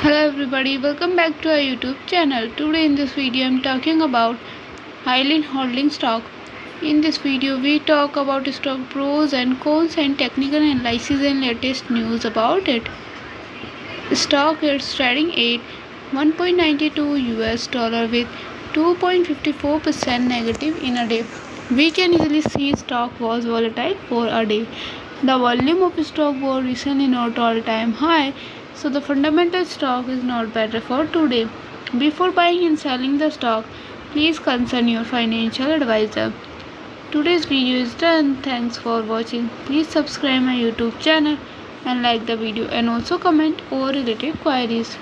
Hello everybody, welcome back to our YouTube channel. Today in this video I am talking about HYLN holding stock. In this video we talk about stock pros and cons and technical analysis and latest news about it. Stock is trading at 1.92 US dollar with 2.54% negative in a day. We can easily see stock was volatile for a day. The volume of stock was recently not all-time high, so the fundamental stock is not better for today. Before buying and selling the stock, please consult your financial advisor. Today's video is done. Thanks for watching. Please subscribe my YouTube channel and like the video and also comment or related queries.